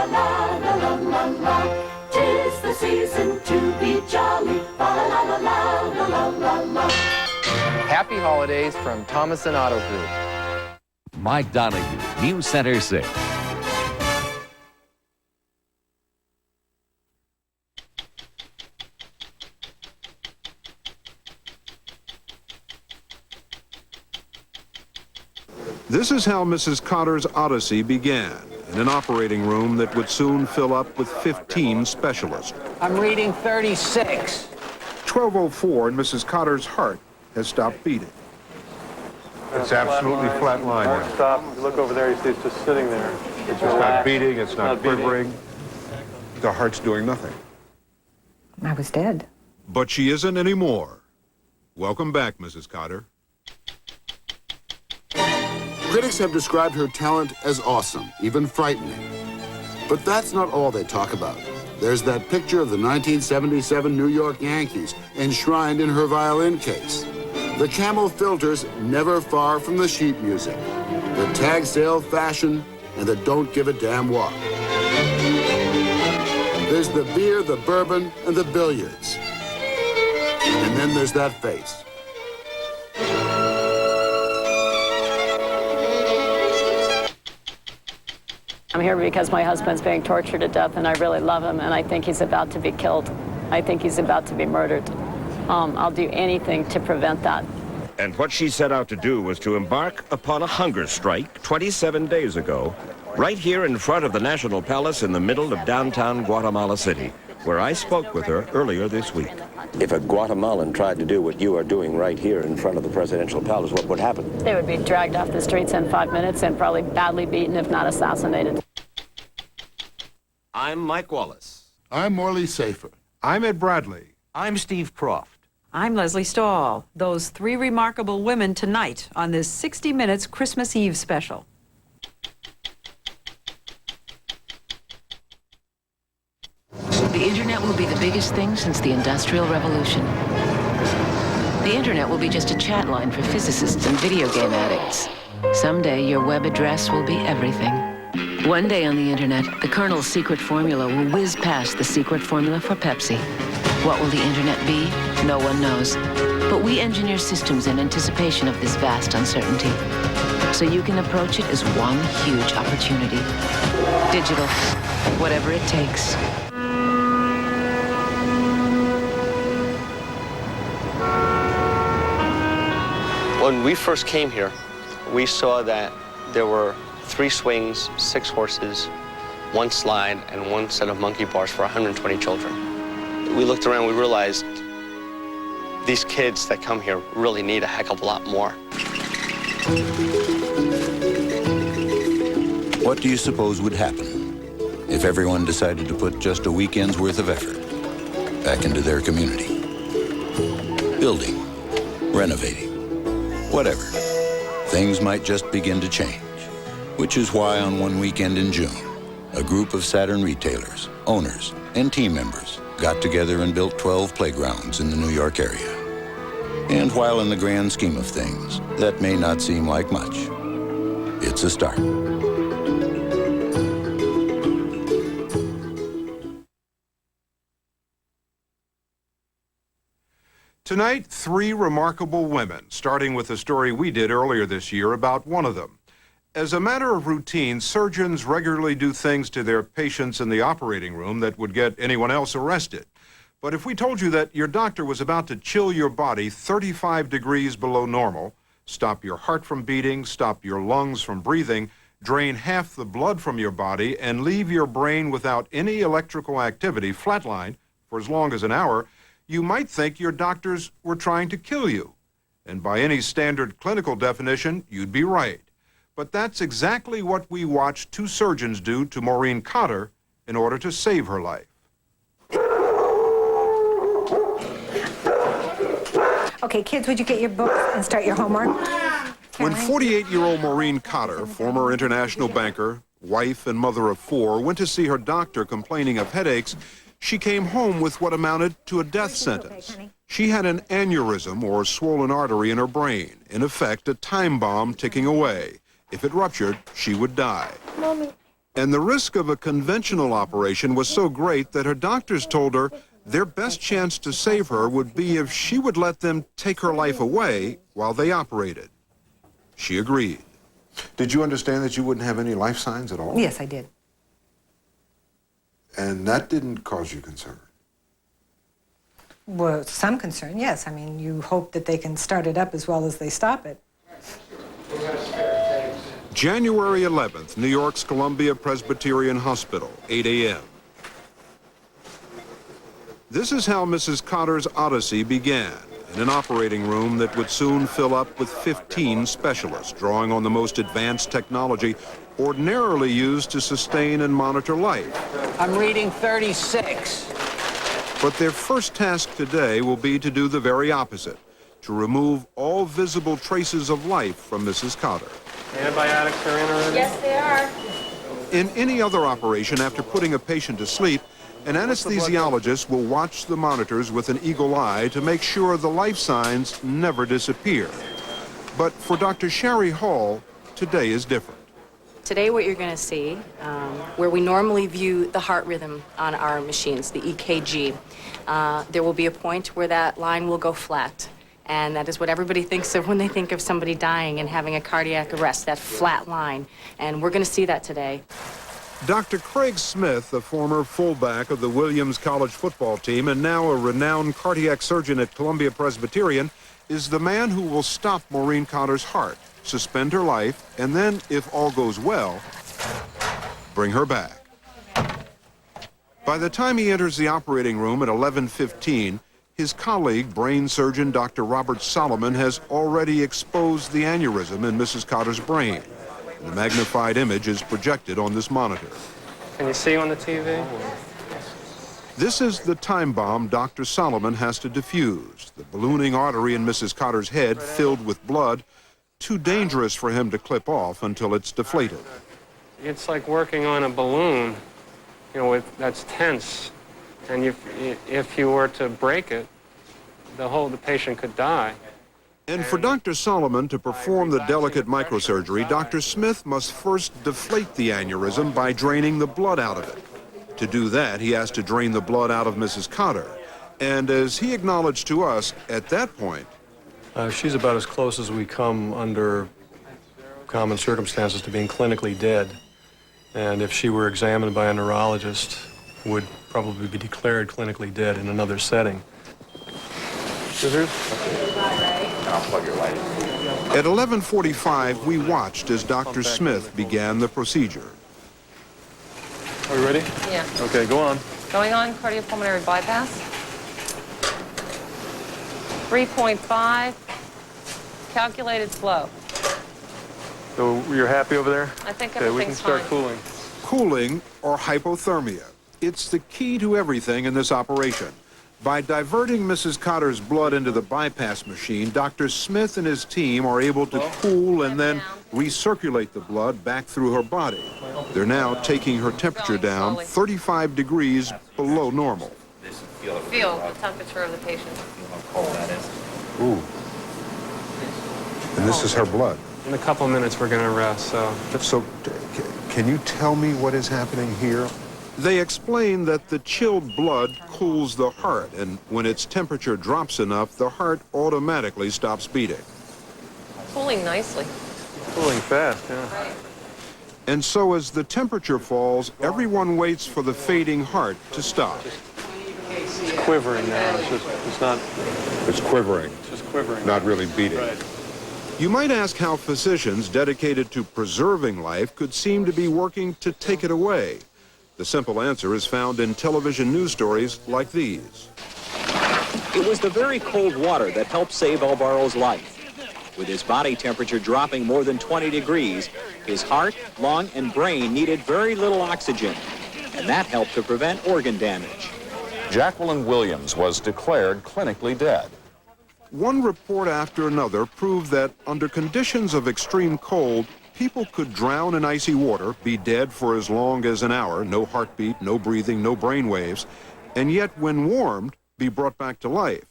la la la la la la. 'Tis the season to be jolly. La la la la la la la la. Happy holidays from Thomas and Auto Group. Mike Donahue, News Center 6. This is how Mrs. Cotter's odyssey began, in an operating room that would soon fill up with 15 specialists. I'm reading 36. 12:04 and Mrs. Cotter's heart has stopped beating. It's absolutely flat line. Won't stop. You look over there, you see it's just sitting there. It's just not beating, it's not quivering. The heart's doing nothing. I was dead. But she isn't anymore. Welcome back, Mrs. Cotter. Critics have described her talent as awesome, even frightening. But that's not all they talk about. There's that picture of the 1977 New York Yankees enshrined in her violin case. The camel filters never far from the sheet music. The tag sale fashion and the don't give a damn walk. There's the beer, the bourbon, and the billiards. And then there's that face. I'm here because my husband's being tortured to death, and I really love him, and I think he's about to be killed. I think he's about to be murdered. I'll do anything to prevent that. And what she set out to do was to embark upon a hunger strike 27 days ago, right here in front of the National Palace in the middle of downtown Guatemala City, where I spoke with her earlier this week. If a Guatemalan tried to do what you are doing right here in front of the presidential palace, what would happen? They would be dragged off the streets in 5 minutes and probably badly beaten, if not assassinated. I'm Mike Wallace. I'm Morley Safer. I'm Ed Bradley. I'm Steve Croft. I'm Leslie Stahl. Those three remarkable women tonight on this 60 Minutes Christmas Eve special. The internet will be the biggest thing since the Industrial Revolution. The internet will be just a chat line for physicists and video game addicts. Someday, your web address will be everything. One day on the internet, the Colonel's secret formula will whiz past the secret formula for Pepsi. What will the internet be? No one knows. But we engineer systems in anticipation of this vast uncertainty. So you can approach it as one huge opportunity. Digital, whatever it takes. When we first came here, we saw that there were 3 swings, 6 horses, 1 slide, and 1 set of monkey bars for 120 children. We looked around, we realized these kids that come here really need a heck of a lot more. What do you suppose would happen if everyone decided to put just a weekend's worth of effort back into their community? Building, renovating, whatever. Things might just begin to change, which is why on one weekend in June, a group of Saturn retailers, owners, and team members got together and built 12 playgrounds in the New York area. And while in the grand scheme of things, that may not seem like much, it's a start. Tonight, 3 remarkable women, starting with a story we did earlier this year about one of them. As a matter of routine, surgeons regularly do things to their patients in the operating room that would get anyone else arrested. But if we told you that your doctor was about to chill your body 35 degrees below normal, stop your heart from beating, stop your lungs from breathing, drain half the blood from your body, and leave your brain without any electrical activity, flatlined, for as long as an hour, you might think your doctors were trying to kill you. And by any standard clinical definition, you'd be right. But that's exactly what we watched 2 surgeons do to Maureen Cotter in order to save her life. Okay, kids, would you get your books and start your homework? When 48-year-old Maureen Cotter, former international banker, wife and mother of 4, went to see her doctor complaining of headaches, she came home with what amounted to a death sentence. She had an aneurysm or swollen artery in her brain, in effect a time bomb ticking away. If it ruptured, she would die. Mommy. And the risk of a conventional operation was so great that her doctors told her their best chance to save her would be if she would let them take her life away while they operated. She agreed. Did you understand that you wouldn't have any life signs at all? Yes, I did. And that didn't cause you concern? Well, some concern, yes. I mean, you hope that they can start it up as well as they stop it. January 11th, New York's Columbia Presbyterian Hospital, 8 a.m. This is how Mrs. Cotter's odyssey began, in an operating room that would soon fill up with 15 specialists, drawing on the most advanced technology ordinarily used to sustain and monitor life. I'm reading 36. But their first task today will be to do the very opposite, to remove all visible traces of life from Mrs. Cotter. Antibiotics are in already? Yes, they are. In any other operation, after putting a patient to sleep, an anesthesiologist will watch the monitors with an eagle eye to make sure the life signs never disappear. But for Dr. Sherry Hall, today is different. Today what you're going to see, where we normally view the heart rhythm on our machines, the EKG, there will be a point where that line will go flat. And that is what everybody thinks of when they think of somebody dying and having a cardiac arrest, that flat line. And we're going to see that today. Dr. Craig Smith, a former fullback of the Williams College football team and now a renowned cardiac surgeon at Columbia Presbyterian, is the man who will stop Maureen Cotter's heart, suspend her life, and then, if all goes well, bring her back. By the time he enters the operating room at 11:15, his colleague, brain surgeon Dr. Robert Solomon, has already exposed the aneurysm in Mrs. Cotter's brain. And the magnified image is projected on this monitor. Can you see on the TV? This is the time bomb Dr. Solomon has to defuse. The ballooning artery in Mrs. Cotter's head filled with blood, too dangerous for him to clip off until it's deflated. It's like working on a balloon, you know, that's tense. And if you were to break it, the patient could die. And for Dr. Solomon to perform the delicate microsurgery, Dr. Smith must first deflate the aneurysm by draining the blood out of it. To do that, he has to drain the blood out of Mrs. Cotter. And as he acknowledged to us, at that point... she's about as close as we come under common circumstances to being clinically dead. And if she were examined by a neurologist, would probably be declared clinically dead in another setting. Scissors? I'll plug your light. At 11:45, we watched as Dr. Smith began the procedure. Are we ready? Yeah. Okay, go on. Going on cardiopulmonary bypass. 3.5. Calculated flow. So you're happy over there? I think okay, we can start cooling. Cooling or hypothermia. It's the key to everything in this operation. By diverting Mrs. Cotter's blood into the bypass machine, Dr. Smith and his team are able to cool and then recirculate the blood back through her body. They're now taking her temperature down 35 degrees below normal. Feel the temperature of the patient. Ooh. And this is her blood. In a couple of minutes, we're going to rest, so... So, can you tell me what is happening here? They explain that the chilled blood cools the heart, and when its temperature drops enough, the heart automatically stops beating. Cooling nicely. Cooling fast, yeah. Right. And so as the temperature falls, everyone waits for the fading heart to stop. It's quivering now. It's not... It's quivering. It's just quivering. Not really beating. Right. You might ask how physicians dedicated to preserving life could seem to be working to take it away. The simple answer is found in television news stories like these. It was the very cold water that helped save Alvaro's life. With his body temperature dropping more than 20 degrees, his heart, lung, and brain needed very little oxygen, and that helped to prevent organ damage. Jacqueline Williams was declared clinically dead. One report after another proved that under conditions of extreme cold, people could drown in icy water, be dead for as long as an hour, no heartbeat, no breathing, no brain waves, and yet when warmed, be brought back to life.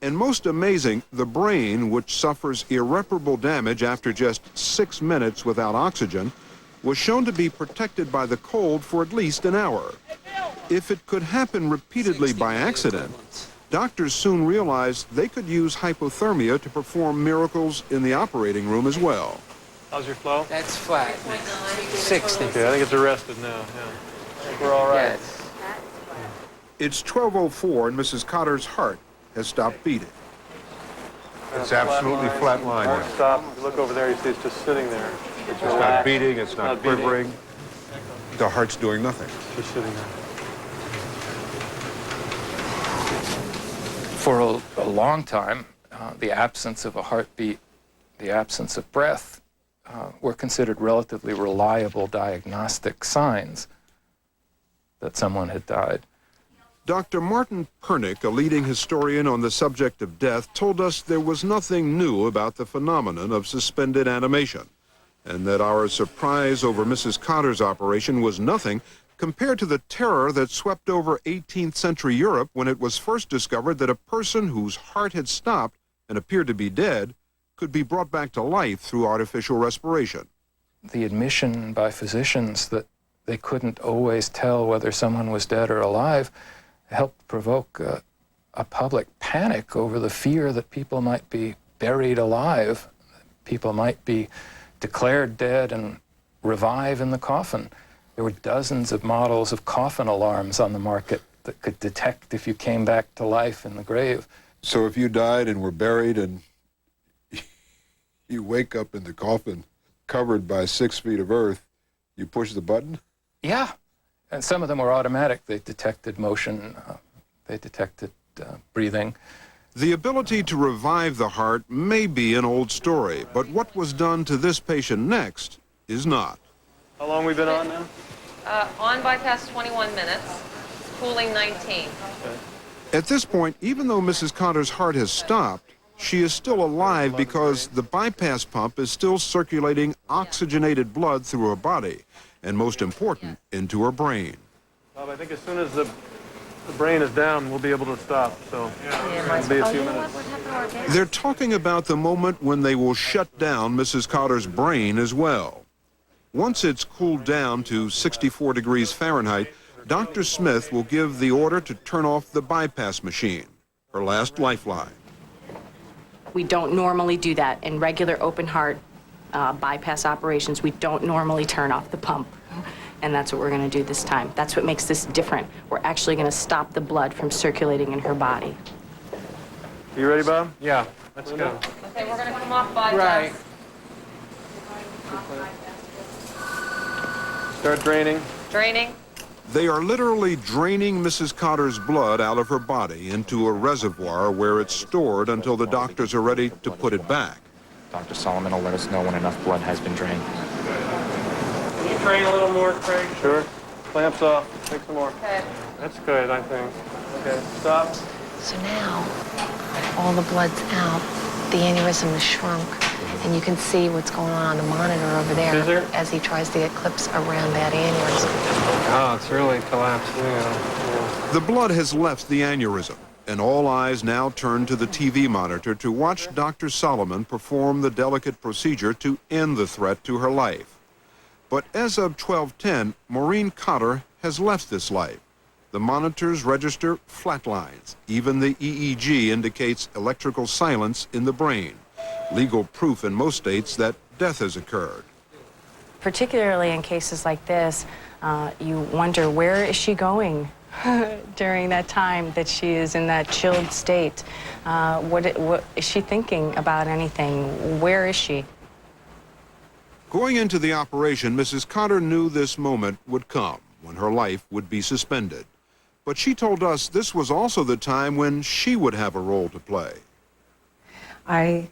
And most amazing, the brain, which suffers irreparable damage after just 6 minutes without oxygen, was shown to be protected by the cold for at least an hour. If it could happen repeatedly by accident, doctors soon realized they could use hypothermia to perform miracles in the operating room as well. How's your flow? That's flat. 60. Okay, I think it's arrested now, yeah. I think we're all right. Yes. It's 12:04 and Mrs. Cotter's heart has stopped beating. It's absolutely flat line. Heart stop. If you look over there, you see it's just sitting there. It's not beating, it's not quivering. The heart's doing nothing. Just sitting there. For a long time, the absence of a heartbeat, the absence of breath, were considered relatively reliable diagnostic signs that someone had died. Dr. Martin Pernick, a leading historian on the subject of death, told us there was nothing new about the phenomenon of suspended animation, and that our surprise over Mrs. Cotter's operation was nothing compared to the terror that swept over 18th century Europe when it was first discovered that a person whose heart had stopped and appeared to be dead could be brought back to life through artificial respiration. The admission by physicians that they couldn't always tell whether someone was dead or alive helped provoke a public panic over the fear that people might be buried alive, people might be declared dead and revive in the coffin. There were dozens of models of coffin alarms on the market that could detect if you came back to life in the grave. So if you died and were buried and you wake up in the coffin covered by 6 feet of earth, you push the button? Yeah, and some of them were automatic. They detected motion, they detected breathing. The ability to revive the heart may be an old story, but what was done to this patient next is not. How long we been on now? On bypass 21 minutes, cooling 19. At this point, even though Mrs. Cotter's heart has stopped, she is still alive because the bypass pump is still circulating oxygenated blood through her body, and most important, into her brain. Bob, I think as soon as the brain is down, we'll be able to stop, so it'll be a few minutes. They're talking about the moment when they will shut down Mrs. Cotter's brain as well. Once it's cooled down to 64 degrees Fahrenheit, Dr. Smith will give the order to turn off the bypass machine, her last lifeline. We don't normally do that. In regular open heart bypass operations, we don't normally turn off the pump. And that's what we're going to do this time. That's what makes this different. We're actually going to stop the blood from circulating in her body. You ready, Bob? Yeah, let's go. Okay, we're going to come off bypass. Right. Start draining. Draining. They are literally draining Mrs. Cotter's blood out of her body into a reservoir where it's stored until the doctors are ready to put it back. Dr. Solomon will let us know when enough blood has been drained. Can you drain a little more, Craig? Sure. Clamps off. Take some more. Okay. That's good, I think. Okay, stop. So now, all the blood's out. The aneurysm is shrunk, and you can see what's going on the monitor over there as he tries to get clips around that aneurysm. Oh, it's really collapsed. Yeah. The blood has left the aneurysm, and all eyes now turn to the TV monitor to watch Dr. Solomon perform the delicate procedure to end the threat to her life. But as of 12:10, Maureen Cotter has left this life. The monitors register flatlines. Even the EEG indicates electrical silence in the brain, legal proof in most states that death has occurred. Particularly in cases like this, you wonder, where is she going during that time that she is in that chilled state? What is she thinking about anything? Where is she? Going into the operation, Mrs. Cotter knew this moment would come, when her life would be suspended. But she told us this was also the time when she would have a role to play. I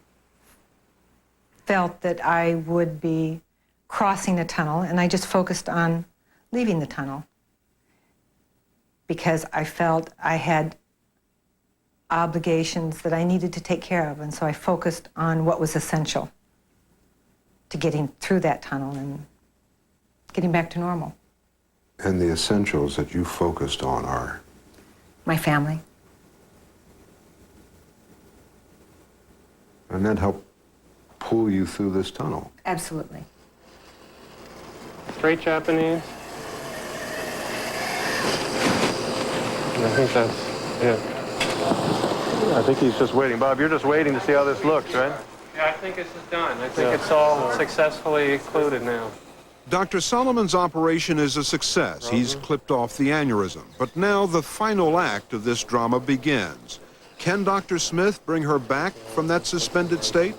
felt that I would be crossing the tunnel, and I just focused on leaving the tunnel because I felt I had obligations that I needed to take care of, and so I focused on what was essential to getting through that tunnel and getting back to normal. And the essentials that you focused on are? My family. And that helped pull you through this tunnel? Absolutely. Straight Japanese. And I think that's it. I think he's just waiting. Bob, you're just waiting to see how this looks, right? Yeah, I think this is done. I think it's all successfully occluded now. Dr. Solomon's operation is a success. He's clipped off the aneurysm. But now the final act of this drama begins. Can Dr. Smith bring her back from that suspended state?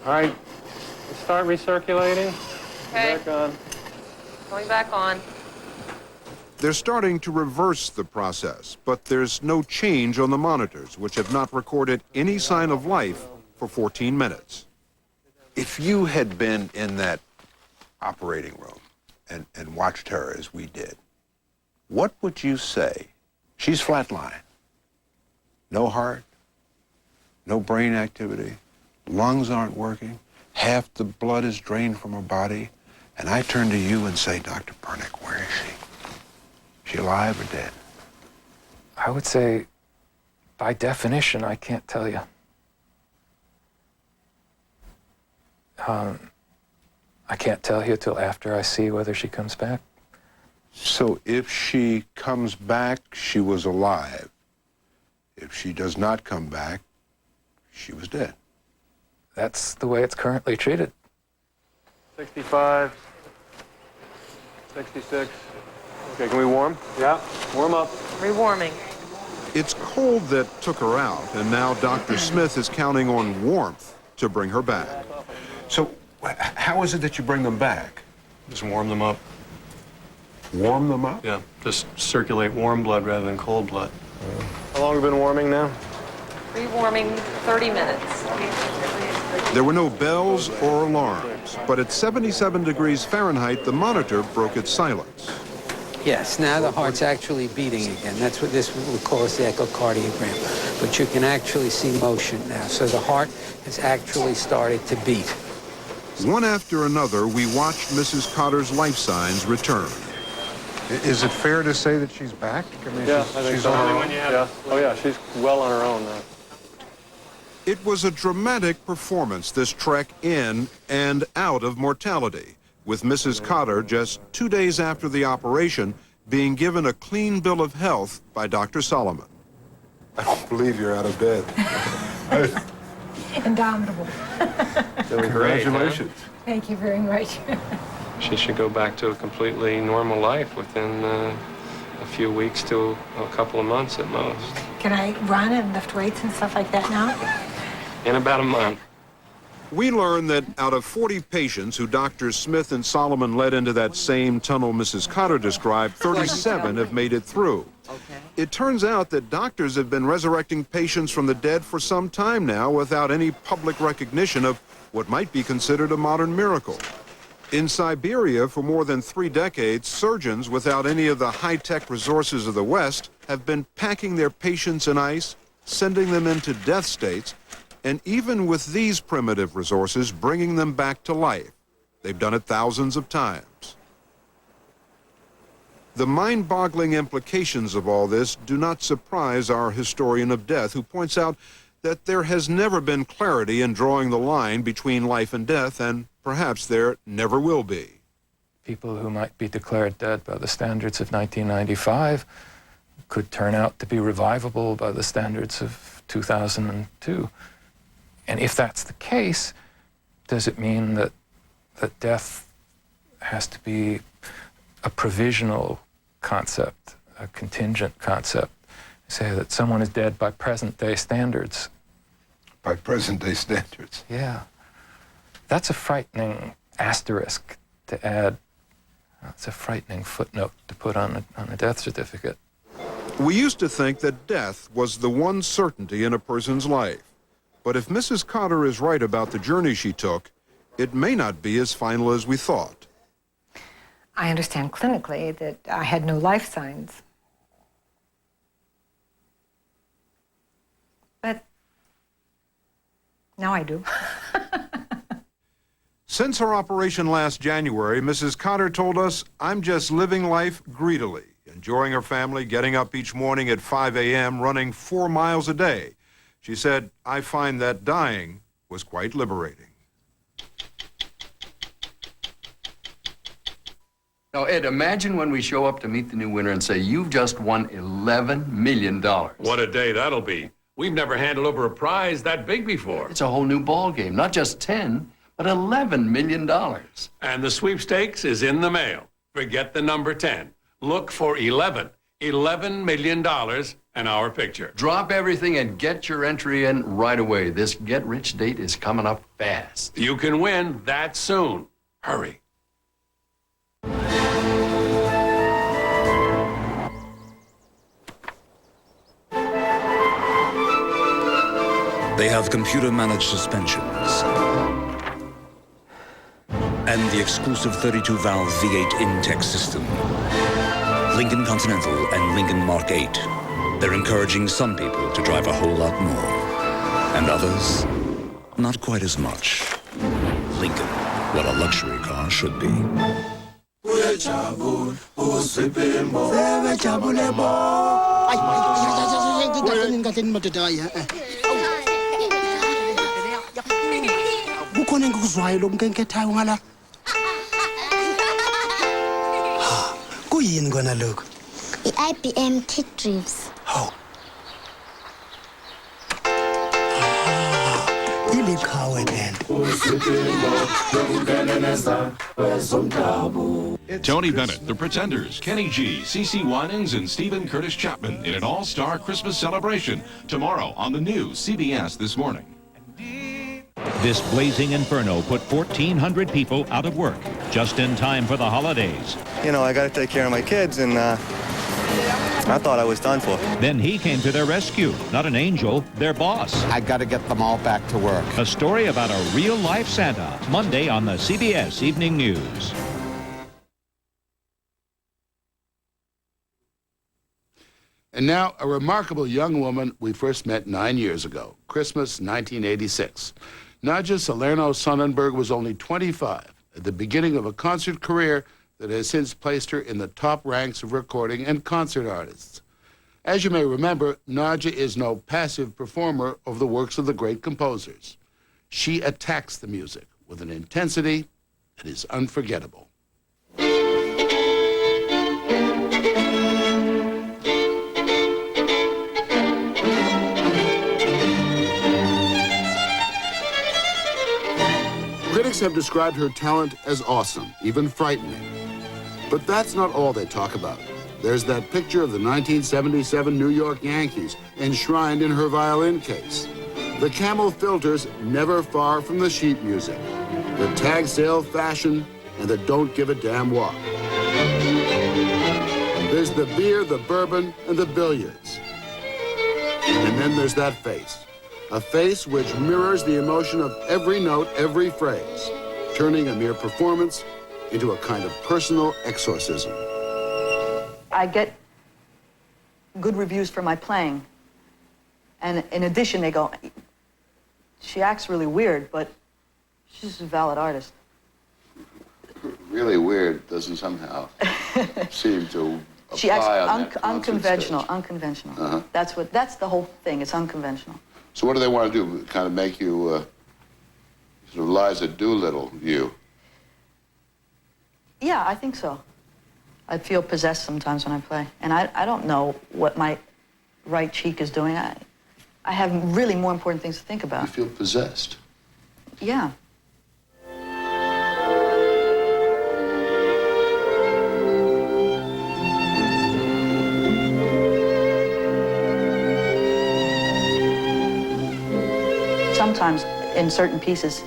All right, start recirculating. Okay. Back on. Going back on. They're starting to reverse the process, but there's no change on the monitors, which have not recorded any sign of life for 14 minutes. If you had been in that operating room and watched her as we did, what would you say? She's flatline. No heart, no brain activity, lungs aren't working, half the blood is drained from her body, and I turn to you and say, Dr. Pernick, where is she? Is she alive or dead? I would say, by definition, I can't tell you. I can't tell you till after I see whether she comes back. So if she comes back, she was alive. If she does not come back, she was dead. That's the way it's currently treated. 65, 66. Okay, can we warm? Yeah, warm up. Rewarming. It's cold that took her out, and now Dr. Smith is counting on warmth to bring her back. So how is it that you bring them back? Just warm them up. Warm them up? Yeah, just circulate warm blood rather than cold blood. How long have we been warming now? Rewarming 30 minutes. There were no bells or alarms, but at 77 degrees Fahrenheit, the monitor broke its silence. Yes, now the heart's actually beating again. That's what this would call us the echocardiogram. But you can actually see motion now. So the heart has actually started to beat. One after another, we watched Mrs. Cotter's life signs return. Is it fair to say that she's back? I mean, Yeah, I think she's so. on her own? Yeah. Oh, yeah, she's well on her own now. It was a dramatic performance, this trek in and out of mortality, with Mrs. Cotter just 2 days after the operation being given a clean bill of health by Dr. Solomon. I don't believe you're out of bed. Indomitable. Congratulations. Thank you very much. She should go back to a completely normal life within a few weeks to a couple of months at most. Can I run and lift weights and stuff like that now? In about a month. We learned that out of 40 patients who Drs. Smith and Solomon led into that same tunnel Mrs. Cotter described, 37 have made it through. It turns out that doctors have been resurrecting patients from the dead for some time now without any public recognition of what might be considered a modern miracle. In Siberia, for more than 3 decades, surgeons without any of the high-tech resources of the West have been packing their patients in ice, sending them into death states, and even with these primitive resources, bringing them back to life. They've done it thousands of times. The mind-boggling implications of all this do not surprise our historian of death, who points out that there has never been clarity in drawing the line between life and death, and perhaps there never will be. People who might be declared dead by the standards of 1995 could turn out to be revivable by the standards of 2002. And if that's the case, does it mean that death has to be a provisional concept, a contingent concept? Say that someone is dead by present-day standards. By present-day standards? Yeah. That's a frightening asterisk to add. It's a frightening footnote to put on a death certificate. We used to think that death was the one certainty in a person's life. But if Mrs. Cotter is right about the journey she took, it may not be as final as we thought. I understand clinically that I had no life signs. But now I do. Since her operation last January, Mrs. Cotter told us, I'm just living life greedily, enjoying her family, getting up each morning at 5 a.m., running 4 miles a day. She said, I find that dying was quite liberating. Now, Ed, imagine when we show up to meet the new winner and say, you've just won $11 million. What a day that'll be. We've never handed over a prize that big before. It's a whole new ball game. Not just 10, but $11 million. And the sweepstakes is in the mail. Forget the number 10. Look for 11. $11 million and our picture. Drop everything and get your entry in right away. This get-rich date is coming up fast. You can win that soon. Hurry. They have computer-managed suspensions and the exclusive 32-valve V8 Intech system. Lincoln Continental and Lincoln Mark 8. They're encouraging some people to drive a whole lot more, and others, not quite as much. Lincoln, what a luxury car should be. kukhona engikuzwayo lo mkenkethayo ngala kuyini kona lokho i-IBM Kit Drives. ilikhawe lento Tony Bennett, The Pretenders, Kenny G, CeCe Winans, and Stephen Curtis Chapman in an all-star Christmas celebration tomorrow on the new CBS This Morning. This blazing inferno put 1,400 people out of work just in time for the holidays. You know, I got to take care of my kids, and I thought I was done for. Then he came to their rescue, not an angel, their boss. I got to get them all back to work. A story about a real-life Santa, Monday on the CBS Evening News. And now, a remarkable young woman we first met 9 years ago, Christmas 1986. Nadja Salerno Sonnenberg was only 25 at the beginning of a concert career that has since placed her in the top ranks of recording and concert artists. As you may remember, Nadja is no passive performer of the works of the great composers. She attacks the music with an intensity that is unforgettable. Critics have described her talent as awesome, even frightening. But that's not all they talk about. There's that picture of the 1977 New York Yankees enshrined in her violin case. The camel filters never far from the sheet music. The tag sale fashion and the don't give a damn walk. There's the beer, the bourbon, and the billiards. And then there's that face. A face which mirrors the emotion of every note, every phrase, turning a mere performance into a kind of personal exorcism. I get good reviews for my playing. And in addition, they go, she acts really weird, but she's a valid artist. Really weird doesn't somehow seem to apply She acts on that unconventional, stage. unconventional. Uh-huh. That's the whole thing, it's unconventional. So what do they want to do? Kind of make you sort of Liza Doolittle you? Yeah, I think so. I feel possessed sometimes when I play. And I don't know what my right cheek is doing. I have really more important things to think about. You feel possessed? Yeah. Sometimes in certain pieces,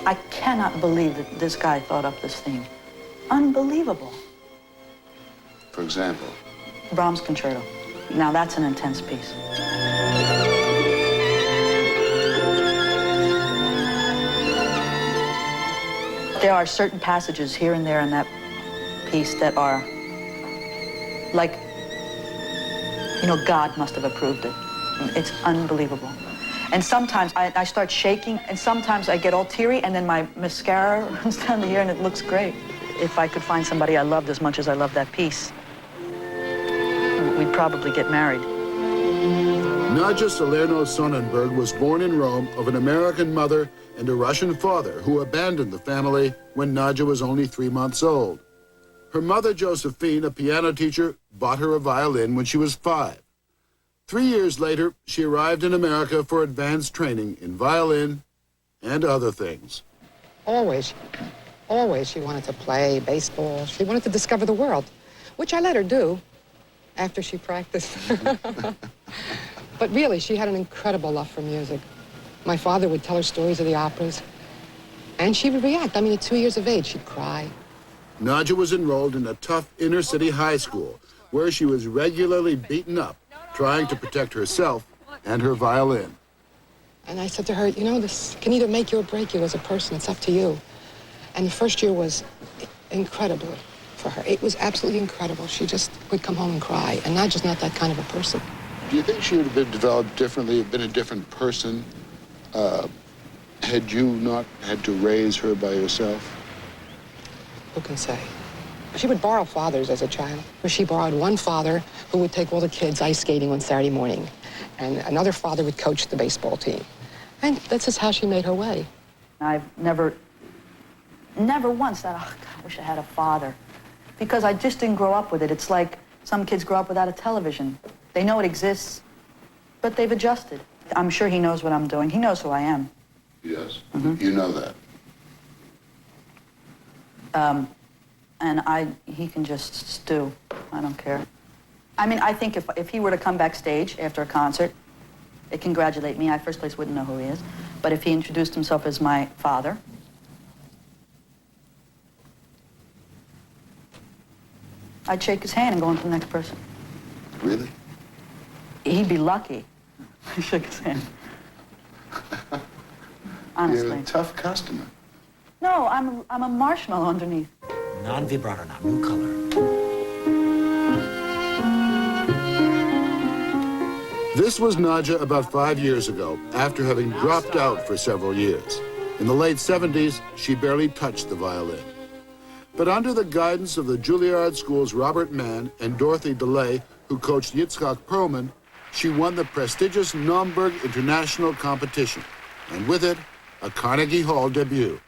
I cannot believe that this guy thought up this theme. Unbelievable. For example? Brahms Concerto. Now that's an intense piece. There are certain passages here and there in that piece that are like, you know, God must have approved it. It's unbelievable. And sometimes I start shaking, and sometimes I get all teary, and then my mascara runs down the ear, and it looks great. If I could find somebody I loved as much as I love that piece, we'd probably get married. Nadja Salerno-Sonnenberg was born in Rome of an American mother and a Russian father who abandoned the family when Nadja was only 3 months old. Her mother, Josephine, a piano teacher, bought her a violin when she was 5. 3 years later, she arrived in America for advanced training in violin and other things. Always she wanted to play baseball. She wanted to discover the world, which I let her do after she practiced. But really, she had an incredible love for music. My father would tell her stories of the operas, and she would react. I mean, at 2 years of age, she'd cry. Nadja was enrolled in a tough inner-city high school where she was regularly beaten up, trying to protect herself and her violin. And I said to her, you know, this can either make you or break you as a person. It's up to you. And the first year was incredible for her. It was absolutely incredible. She just would come home and cry, and Nadja's not that kind of a person. Do you think she would have been developed differently, been a different person, had you not had to raise her by yourself? Who can say? She would borrow fathers as a child. She borrowed one father who would take all the kids ice skating on Saturday morning, and another father would coach the baseball team. And that's just how she made her way. I've never once thought, oh, God, I wish I had a father. Because I just didn't grow up with it. It's like some kids grow up without a television. They know it exists, but they've adjusted. I'm sure he knows what I'm doing. He knows who I am. He does? Mm-hmm. You know that? And he can just stew. I don't care. I mean, I think if he were to come backstage after a concert, and congratulate me, I first place wouldn't know who he is. But if he introduced himself as my father, I'd shake his hand and go on to the next person. Really? He'd be lucky. I shook his hand. Honestly. You're a tough customer. No, I'm a marshmallow underneath. Non-vibrato now, new color. This was Nadja about 5 years ago, after having dropped out for several years. In the late 70s, she barely touched the violin. But under the guidance of the Juilliard School's Robert Mann and Dorothy DeLay, who coached Yitzhak Perlman, she won the prestigious Naumburg International Competition, and with it, a Carnegie Hall debut.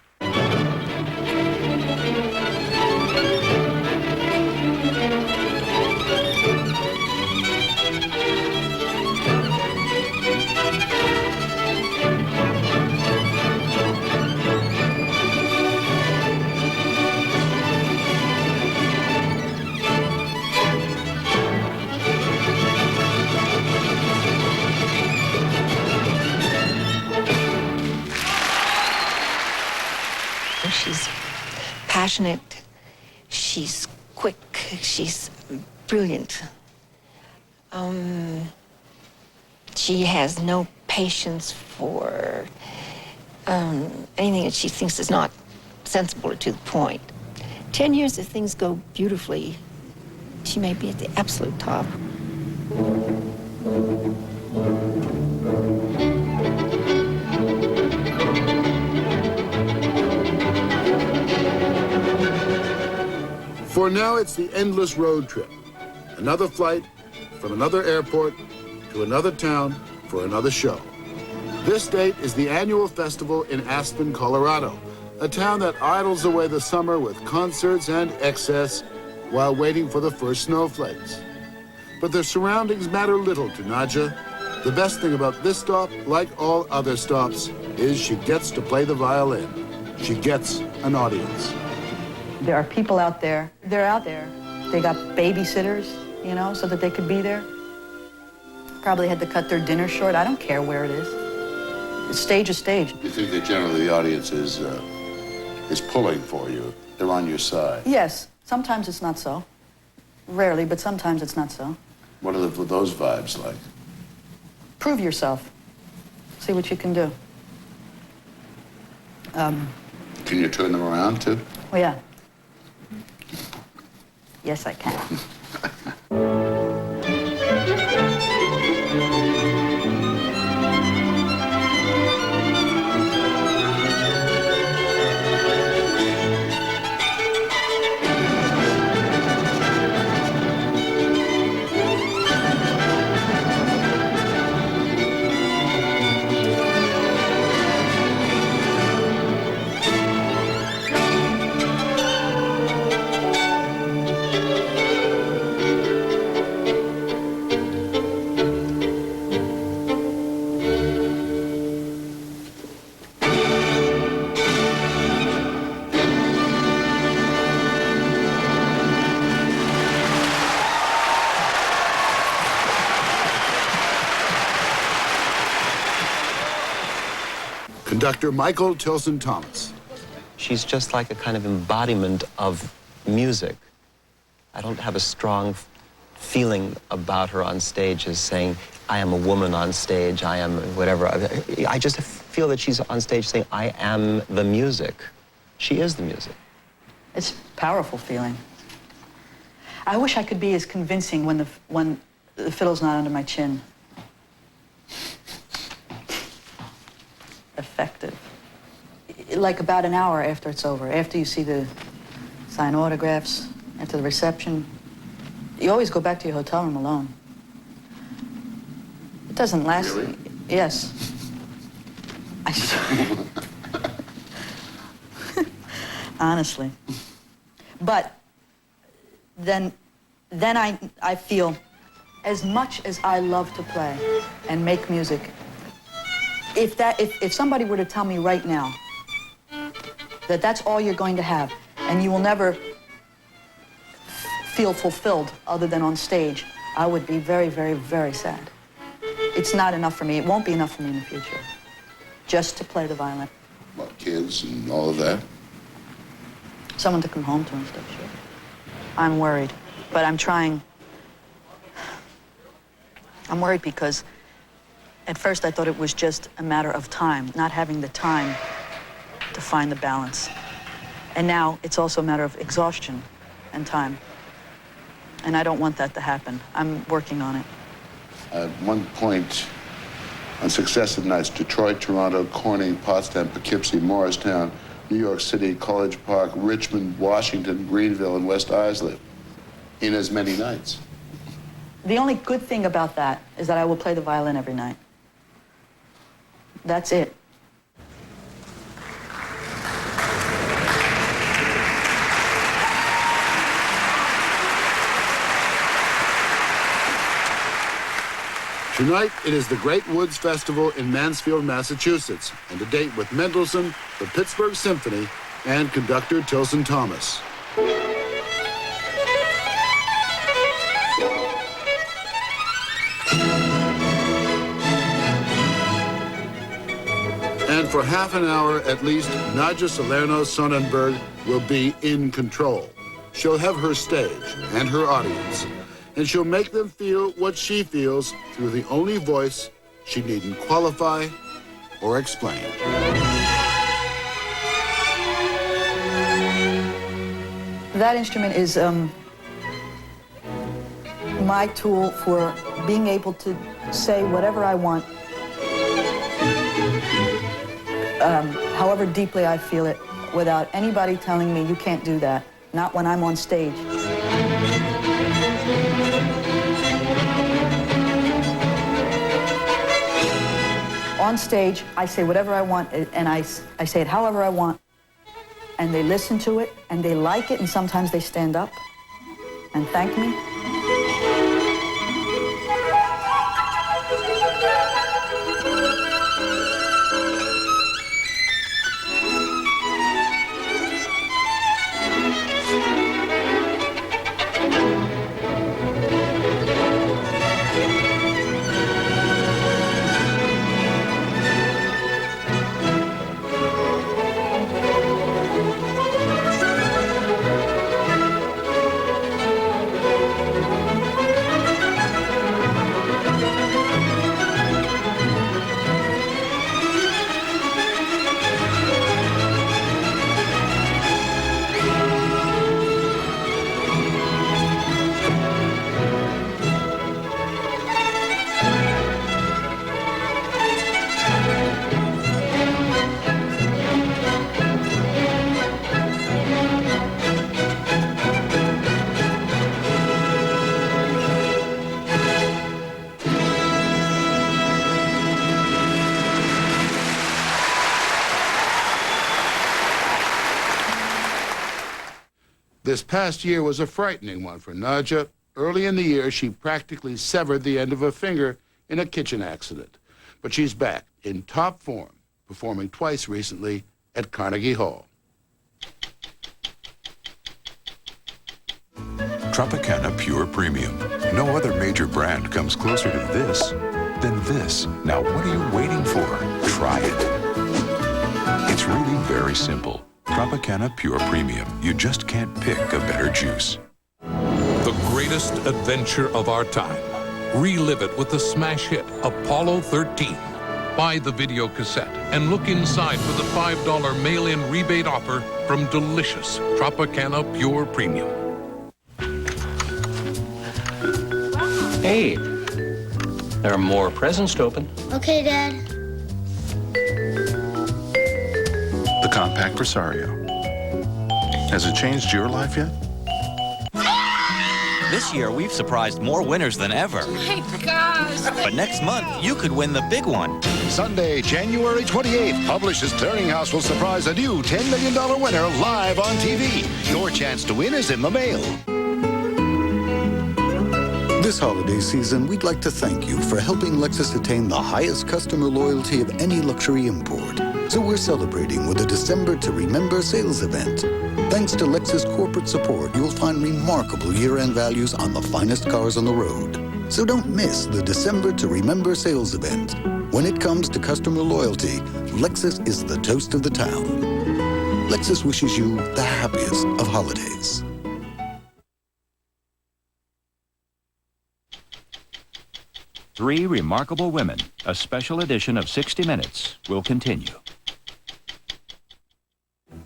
She's passionate, she's quick, she's brilliant. She has no patience for anything that she thinks is not sensible or to the point. 10 years, if things go beautifully, she may be at the absolute top. For now, it's the endless road trip. Another flight from another airport to another town for another show. This date is the annual festival in Aspen, Colorado, a town that idles away the summer with concerts and excess while waiting for the first snowflakes. But the surroundings matter little to Nadja. The best thing about this stop, like all other stops, is she gets to play the violin. She gets an audience. There are people out there. They're out there. They got babysitters, you know, so that they could be there. Probably had to cut their dinner short. I don't care where it is. Stage is stage. You think that generally the audience is pulling for you? They're on your side? Yes. Sometimes it's not so. Rarely, but sometimes it's not so. What are those vibes like? Prove yourself. See what you can do. Can you turn them around, too? Well, yeah. Yes, I can. Conductor Michael Tilson Thomas. She's just like a kind of embodiment of music. I don't have a strong feeling about her on stage as saying, I am a woman on stage, I am whatever. I just feel that she's on stage saying, I am the music. She is the music. It's a powerful feeling. I wish I could be as convincing when the fiddle's not under my chin. Effective. Like about an hour after it's over, after you see the sign autographs, after the reception, you always go back to your hotel room alone. It doesn't last. Really? Yes. Honestly. But then I feel, as much as I love to play and make music, if somebody were to tell me right now that that's all you're going to have and you will never feel fulfilled other than on stage, I would be very, very, very sad. It's not enough for me. It won't be enough for me in the future, just to play the violin. About kids and all of that? Someone to come home to and stuff, sure. I'm worried, but I'm trying. I'm worried because at first I thought it was just a matter of time, not having the time to find the balance. And now it's also a matter of exhaustion and time. And I don't want that to happen. I'm working on it. At one point, on successive nights, Detroit, Toronto, Corning, Potsdam, Poughkeepsie, Morristown, New York City, College Park, Richmond, Washington, Greenville, and West Islip, in as many nights. The only good thing about that is that I will play the violin every night. That's it. Tonight, it is the Great Woods Festival in Mansfield, Massachusetts, and a date with Mendelssohn, the Pittsburgh Symphony, and conductor Tilson Thomas. And for half an hour at least, Nadja Salerno-Sonnenberg will be in control. She'll have her stage and her audience, and she'll make them feel what she feels through the only voice she needn't qualify or explain. That instrument is my tool for being able to say whatever I want, however deeply I feel it, without anybody telling me you can't do that, not when I'm on stage. On stage, I say whatever I want, and I say it however I want, and they listen to it, and they like it, and sometimes they stand up and thank me. This past year was a frightening one for Nadja. Early in the year, she practically severed the end of a finger in a kitchen accident. But she's back in top form, performing twice recently at Carnegie Hall. Tropicana Pure Premium. No other major brand comes closer to this than this. Now, what are you waiting for? Try it. really very simple. Tropicana Pure Premium. You just can't pick a better juice. The greatest adventure of our time. Relive it with the smash hit Apollo 13. Buy the video cassette and look inside for the $5 mail-in rebate offer from delicious Tropicana Pure Premium. Hey, there are more presents to open. Okay, Dad. The compact Presario. Has it changed your life yet? This year, we've surprised more winners than ever. My gosh. But next month, you could win the big one. Sunday, January 28th, Publishers Clearinghouse will surprise a new $10 million winner live on TV. Your chance to win is in the mail. This holiday season, we'd like to thank you for helping Lexus attain the highest customer loyalty of any luxury import. So we're celebrating with a December to Remember sales event. Thanks to Lexus corporate support, you'll find remarkable year-end values on the finest cars on the road. So don't miss the December to Remember sales event. When it comes to customer loyalty, Lexus is the toast of the town. Lexus wishes you the happiest of holidays. Three Remarkable Women, a special edition of 60 Minutes, will continue.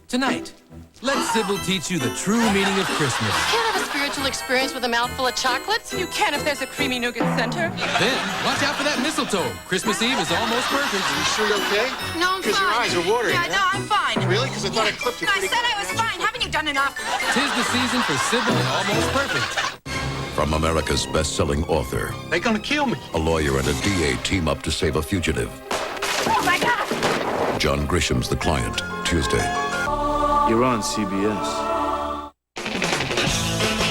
Tonight, let Sybil teach you the true meaning of Christmas. You can't have a spiritual experience with a mouthful of chocolates. You can if there's a creamy nougat center. Then, watch out for that mistletoe. Christmas Eve is almost perfect. Are you sure you're okay? No, I'm fine. Because your eyes are watering. Yeah, no, I'm fine. Really? Because I thought I clipped you No, I pretty said good. I was fine. Haven't you done enough? Tis the season for Sybil and Almost Perfect. From America's best-selling author, They're gonna kill me. a lawyer and a DA team up to save a fugitive. Oh, my God! John Grisham's The Client, Tuesday. You're on CBS.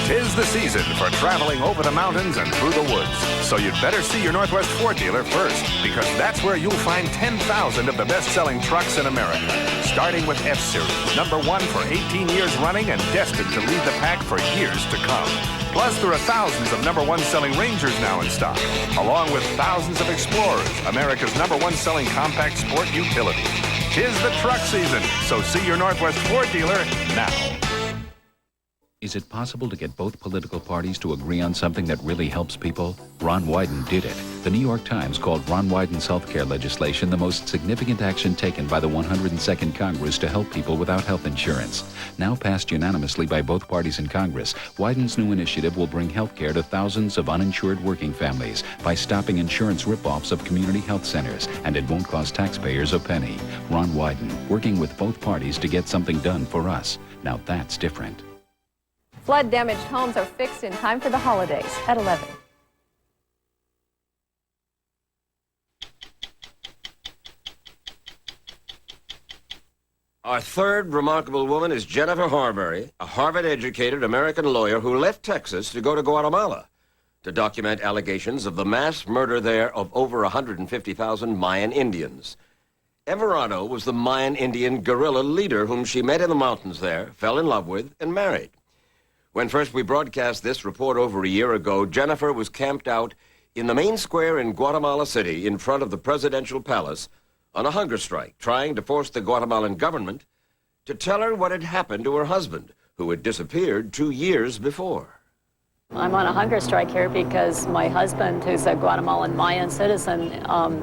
'Tis the season for traveling over the mountains and through the woods. So you'd better see your Northwest Ford dealer first, because that's where you'll find 10,000 of the best-selling trucks in America. Starting with F-Series, #1 for 18 years running and destined to lead the pack for years to come. Plus, there are thousands of #1 selling Rangers now in stock, along with thousands of Explorers, America's #1 selling compact sport utility. 'Tis the truck season, so see your Northwest Ford dealer now. Is it possible to get both political parties to agree on something that really helps people? Ron Wyden did it. The New York Times called Ron Wyden's healthcare legislation the most significant action taken by the 102nd Congress to help people without health insurance. Now passed unanimously by both parties in Congress, Wyden's new initiative will bring healthcare to thousands of uninsured working families by stopping insurance ripoffs of community health centers, and it won't cost taxpayers a penny. Ron Wyden, working with both parties to get something done for us. Now that's different. Flood-damaged homes are fixed in time for the holidays at 11. Our third remarkable woman is Jennifer Harbury, a Harvard-educated American lawyer who left Texas to go to Guatemala to document allegations of the mass murder there of over 150,000 Mayan Indians. Everardo was the Mayan Indian guerrilla leader whom she met in the mountains there, fell in love with, and married. When first we broadcast this report over a year ago, Jennifer was camped out in the main square in Guatemala City in front of the presidential palace on a hunger strike, trying to force the Guatemalan government to tell her what had happened to her husband, who had disappeared 2 years before. I'm on a hunger strike here because my husband, who's a Guatemalan Mayan citizen,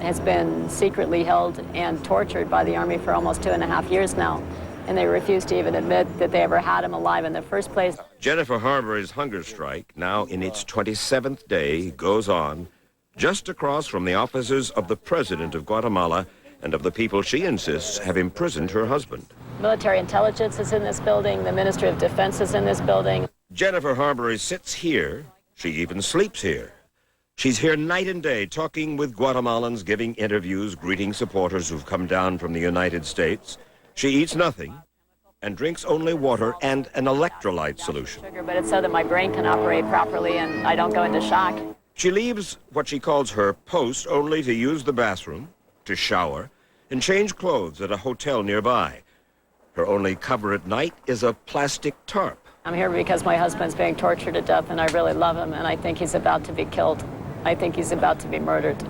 has been secretly held and tortured by the army for almost 2.5 years now. And they refuse to even admit that they ever had him alive in the first place. Jennifer Harbury's hunger strike, now in its 27th day, goes on just across from the offices of the president of Guatemala and of the people she insists have imprisoned her husband. Military intelligence is in this building. The Ministry of Defense is in this building. Jennifer Harbury sits here. She even sleeps here. She's here night and day talking with Guatemalans, giving interviews, greeting supporters who've come down from the United States. She eats nothing and drinks only water and an electrolyte solution. Sugar, but it's so that my brain can operate properly and I don't go into shock. She leaves what she calls her post only to use the bathroom, to shower, and change clothes at a hotel nearby. Her only cover at night is a plastic tarp. I'm here because my husband's being tortured to death and I really love him and I think he's about to be killed. I think he's about to be murdered.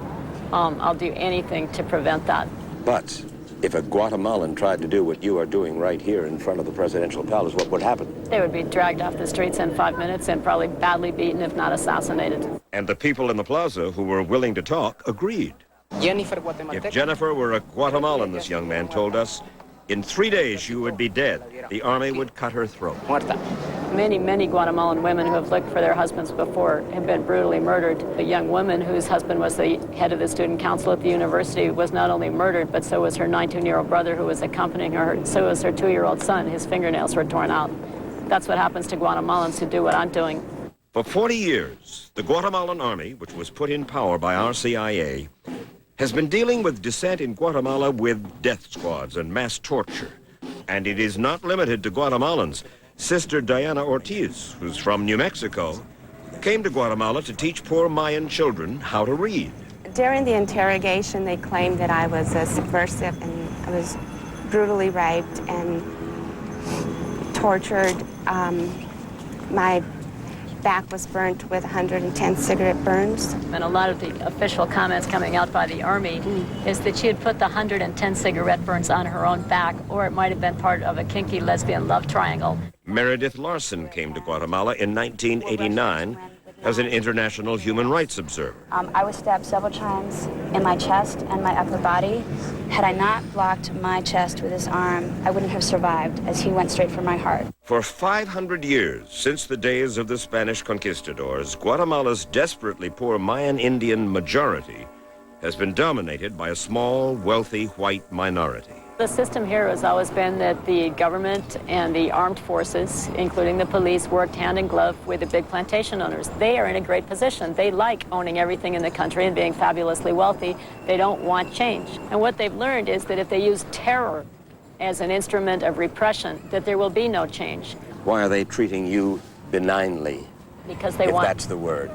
I'll do anything to prevent that. But If a Guatemalan tried to do what you are doing right here in front of the presidential palace, what would happen? They would be dragged off the streets in 5 minutes and probably badly beaten, if not assassinated. And the people in the plaza who were willing to talk agreed. If Jennifer were a Guatemalan, this young man told us, in 3 days she would be dead. The army would cut her throat. Many, many Guatemalan women who have looked for their husbands before have been brutally murdered. A young woman whose husband was the head of the student council at the university was not only murdered, but so was her 19-year-old brother who was accompanying her. So was her 2-year-old son. His fingernails were torn out. That's what happens to Guatemalans who do what I'm doing. For 40 years, the Guatemalan army, which was put in power by our CIA, has been dealing with dissent in Guatemala with death squads and mass torture. And it is not limited to Guatemalans. Sister Diana Ortiz, who's from New Mexico, came to Guatemala to teach poor Mayan children how to read. During the interrogation, they claimed that I was a subversive and I was brutally raped and tortured. My back was burnt with 110 cigarette burns. And a lot of the official comments coming out by the Army is that she had put the 110 cigarette burns on her own back, or it might have been part of a kinky lesbian love triangle. Meredith Larson came to Guatemala in 1989 as an international human rights observer. I was stabbed several times in my chest and my upper body. Had I not blocked my chest with his arm, I wouldn't have survived, as he went straight for my heart. For 500 years, since the days of the Spanish conquistadors, Guatemala's desperately poor Mayan Indian majority has been dominated by a small, wealthy white minority. The system here has always been that the government and the armed forces, including the police, worked hand in glove with the big plantation owners. They are in a great position. They like owning everything in the country and being fabulously wealthy. They don't want change. And what they've learned is that if they use terror as an instrument of repression, that there will be no change. Why are they treating you benignly? Because they if want... that's the word.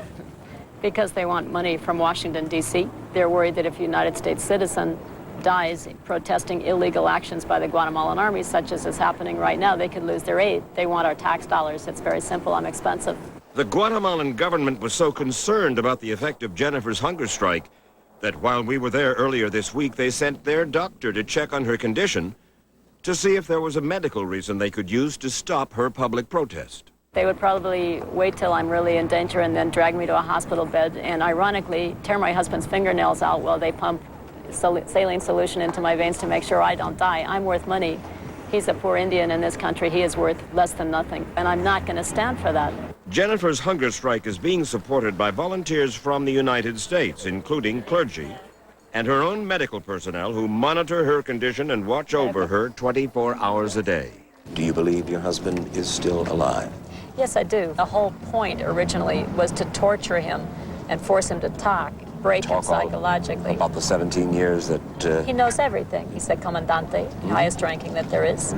Because they want money from Washington, D.C. They're worried that if a United States citizen dies protesting illegal actions by the Guatemalan army, such as is happening right now, they could lose their aid. They want our tax dollars. It's very simple. I'm expensive. The Guatemalan government was so concerned about the effect of Jennifer's hunger strike that while we were there earlier this week, they sent their doctor to check on her condition to see if there was a medical reason they could use to stop her public protest. They would probably wait till I'm really in danger and then drag me to a hospital bed and ironically tear my husband's fingernails out while they pump saline solution into my veins to make sure I don't die. I'm worth money. He's a poor Indian in this country. He is worth less than nothing, and I'm not going to stand for that. Jennifer's hunger strike is being supported by volunteers from the United States, including clergy, and her own medical personnel who monitor her condition and watch over her 24 hours a day. Do you believe your husband is still alive? Yes, I do. The whole point originally was to torture him and force him to talk. Break him psychologically. About the 17 years that... He knows everything. He's the commandante, highest ranking that there is.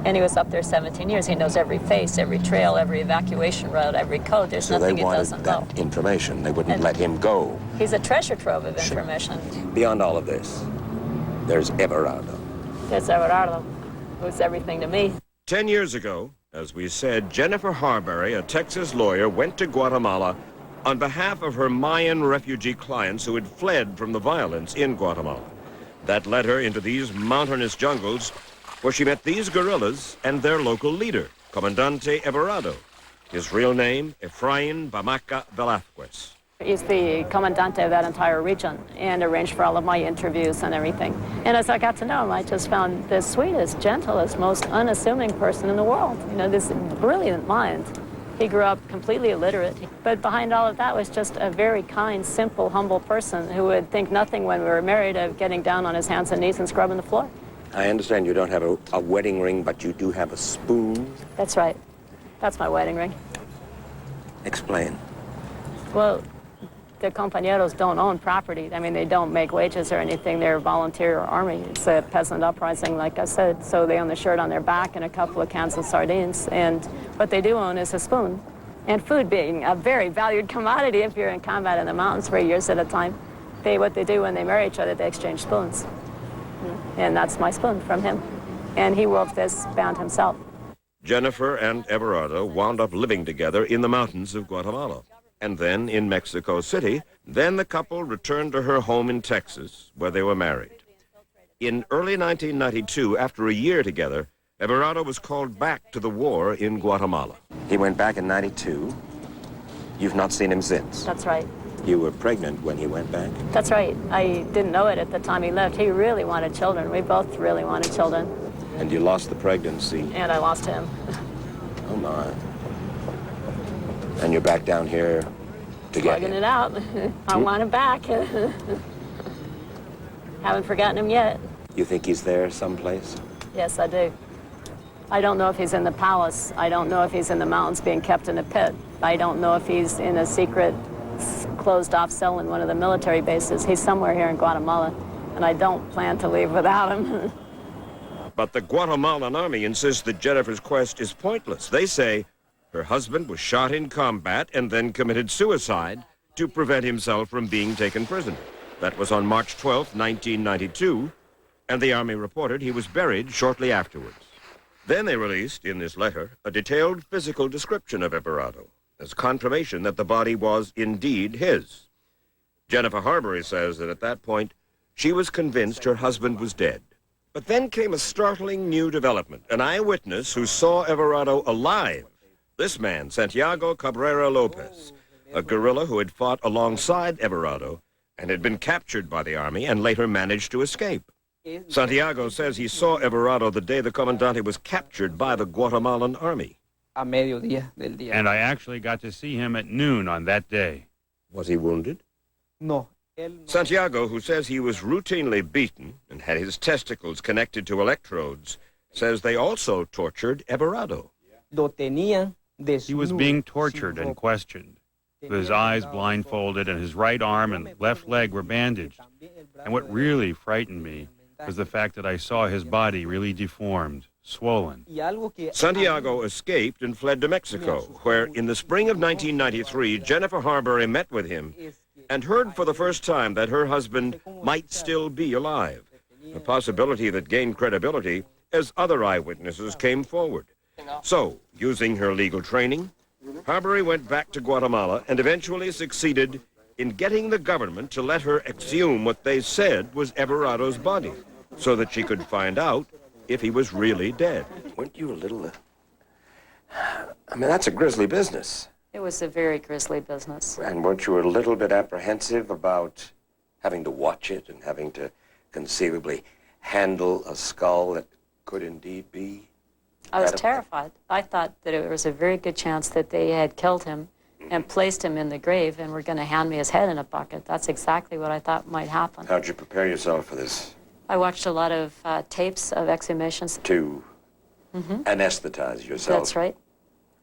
And he was up there 17 years. He knows every face, every trail, every evacuation route, every code. There's nothing he doesn't know. So they wanted that information. They wouldn't let him go. He's a treasure trove of information. Beyond all of this, there's Everardo. There's Everardo, who's everything to me. 10 years ago, as we said, Jennifer Harbury, a Texas lawyer, went to Guatemala on behalf of her Mayan refugee clients who had fled from the violence in Guatemala. That led her into these mountainous jungles where she met these guerrillas and their local leader, Comandante Everardo. His real name, Efrain Bamaca Velazquez. He's the commandante of that entire region and arranged for all of my interviews and everything. And as I got to know him, I just found the sweetest, gentlest, most unassuming person in the world. You know, this brilliant mind. He grew up completely illiterate, but behind all of that was just a very kind, simple, humble person who would think nothing when we were married of getting down on his hands and knees and scrubbing the floor. I understand you don't have a wedding ring, but you do have a spoon. That's right. That's my wedding ring. Explain. Well, the compañeros don't own property. I mean, they don't make wages or anything. They're a volunteer army. It's a peasant uprising, like I said. So they own the shirt on their back and a couple of cans of sardines. And what they do own is a spoon. And food being a very valued commodity if you're in combat in the mountains for years at a time. What they do when they marry each other, they exchange spoons. And that's my spoon from him. And he wove this band himself. Jennifer and Everardo wound up living together in the mountains of Guatemala. And then in Mexico City, then the couple returned to her home in Texas, where they were married. In early 1992, after a year together, Everardo was called back to the war in Guatemala. He went back in '92. You've not seen him since. That's right. You were pregnant when he went back? That's right. I didn't know it at the time he left. He really wanted children. We both really wanted children. And you lost the pregnancy? And I lost him. Oh, my. And you're back down here to get Slugging him? it out. I want him back. Haven't forgotten him yet. You think he's there someplace? Yes, I do. I don't know if he's in the palace. I don't know if he's in the mountains being kept in a pit. I don't know if he's in a secret closed-off cell in one of the military bases. He's somewhere here in Guatemala, and I don't plan to leave without him. But the Guatemalan army insists that Jennifer's quest is pointless. They say her husband was shot in combat and then committed suicide to prevent himself from being taken prisoner. That was on March 12, 1992, and the army reported he was buried shortly afterwards. Then they released, in this letter, a detailed physical description of Everardo as confirmation that the body was indeed his. Jennifer Harbury says that at that point, she was convinced her husband was dead. But then came a startling new development. An eyewitness who saw Everardo alive. This man, Santiago Cabrera Lopez, a guerrilla who had fought alongside Everardo and had been captured by the army and later managed to escape. Santiago says he saw Everardo the day the Comandante was captured by the Guatemalan army. And I actually got to see him at noon on that day. Was he wounded? No. Santiago, who says he was routinely beaten and had his testicles connected to electrodes, says they also tortured Everardo. He was being tortured and questioned, with his eyes blindfolded and his right arm and left leg were bandaged. And what really frightened me was the fact that I saw his body really deformed, swollen. Santiago escaped and fled to Mexico, where in the spring of 1993, Jennifer Harbury met with him and heard for the first time that her husband might still be alive, a possibility that gained credibility as other eyewitnesses came forward. So, using her legal training, Harbury went back to Guatemala and eventually succeeded in getting the government to let her exhume what they said was Everardo's body, so that she could find out if he was really dead. Weren't you a little... I mean, that's a grisly business. It was a very grisly business. And weren't you a little bit apprehensive about having to watch it and having to conceivably handle a skull that could indeed be... I was terrified. I thought that it was a very good chance that they had killed him and placed him in the grave and were going to hand me his head in a bucket. That's exactly what I thought might happen. How'd you prepare yourself for this? I watched a lot of tapes of exhumations. To anesthetize yourself? That's right.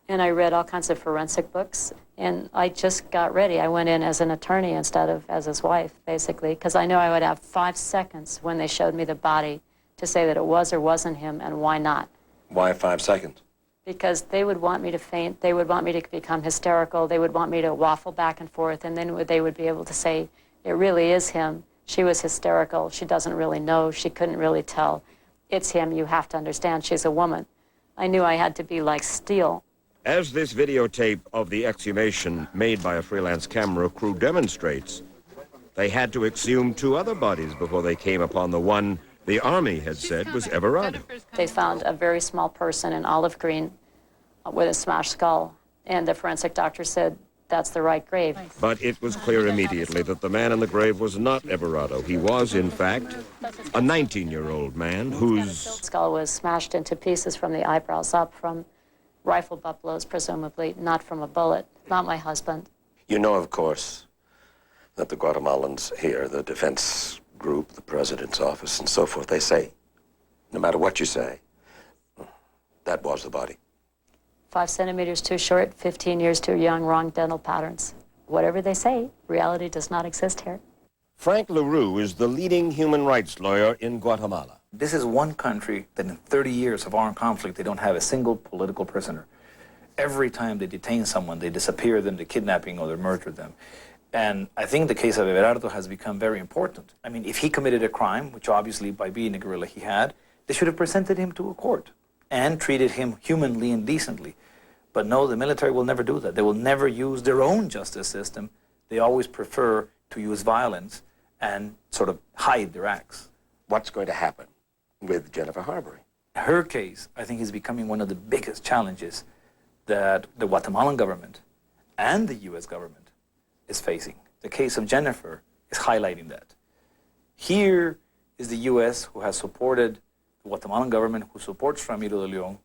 And I read all kinds of forensic books, and I just got ready. I went in as an attorney instead of as his wife, basically, because I knew I would have 5 seconds when they showed me the body to say that it was or wasn't him, and why not. Why 5 seconds? Because they would want me to faint, they would want me to become hysterical, they would want me to waffle back and forth, and then they would be able to say, it really is him. She was hysterical, she doesn't really know, she couldn't really tell. It's him, you have to understand, she's a woman. I knew I had to be like steel. As this videotape of the exhumation made by a freelance camera crew demonstrates, they had to exhume 2 other bodies before they came upon the one the army had said was Everardo. They found a very small person in olive green with a smashed skull, and the forensic doctor said, that's the right grave. But it was clear immediately that the man in the grave was not Everardo. He was, in fact, a 19-year-old man whose skull was smashed into pieces from the eyebrows up from rifle butt blows, presumably, not from a bullet. Not my husband. You know, of course, that the Guatemalans here, the defense group, the president's office, and so forth, they say, no matter what you say, that was the body. 5 centimeters too short, 15 years too young, wrong dental patterns. Whatever they say, reality does not exist here. Frank LaRue is the leading human rights lawyer in Guatemala. This is one country that in 30 years of armed conflict, they don't have a single political prisoner. Every time they detain someone, they disappear them, they kidnapping or they murder them. And I think the case of Everardo has become very important. I mean, if he committed a crime, which obviously by being a guerrilla he had, they should have presented him to a court and treated him humanly and decently. But no, the military will never do that. They will never use their own justice system. They always prefer to use violence and sort of hide their acts. what's going to happen with Jennifer Harbury. Her case, I think, is becoming one of the biggest challenges that the Guatemalan government and the U.S. government is facing. The case of Jennifer is highlighting that. Here is the U.S. who has supported the Guatemalan government, who supports Ramiro de Leon,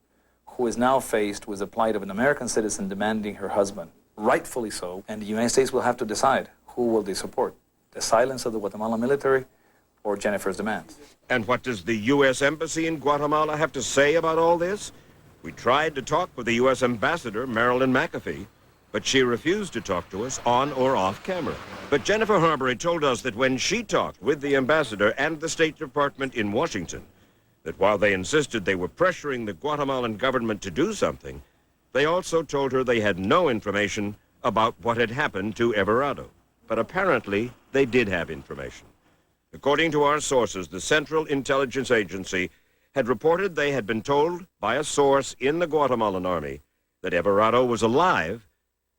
who is now faced with the plight of an American citizen demanding her husband, rightfully so, and the United States will have to decide who will they support, the silence of the Guatemalan military or Jennifer's demands. And what does the U.S. Embassy in Guatemala have to say about all this? We tried to talk with the U.S. Ambassador, Marilyn McAfee, but she refused to talk to us on or off camera. But Jennifer Harbury told us that when she talked with the ambassador and the State Department in Washington, that while they insisted they were pressuring the Guatemalan government to do something, they also told her they had no information about what had happened to Everardo. But apparently, they did have information. According to our sources, the Central Intelligence Agency had reported they had been told by a source in the Guatemalan army that Everardo was alive.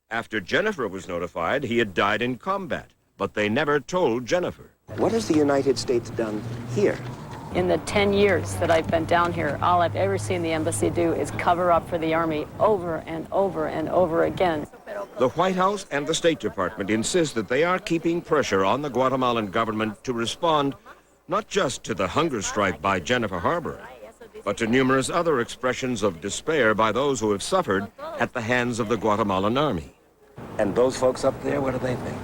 After Jennifer was notified, he had died in combat, but they never told Jennifer. What has the United States done here? In the 10 years that I've been down here, all I've ever seen the embassy do is cover up for the Army over and over and over again. The White House and the State Department insist that they are keeping pressure on the Guatemalan government to respond not just to the hunger strike by Jennifer Harbury, but to numerous other expressions of despair by those who have suffered at the hands of the Guatemalan army. And those folks up there, what do they think?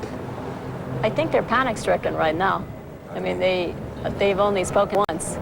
I think they're panic-stricken right now. I mean, they've only spoken once.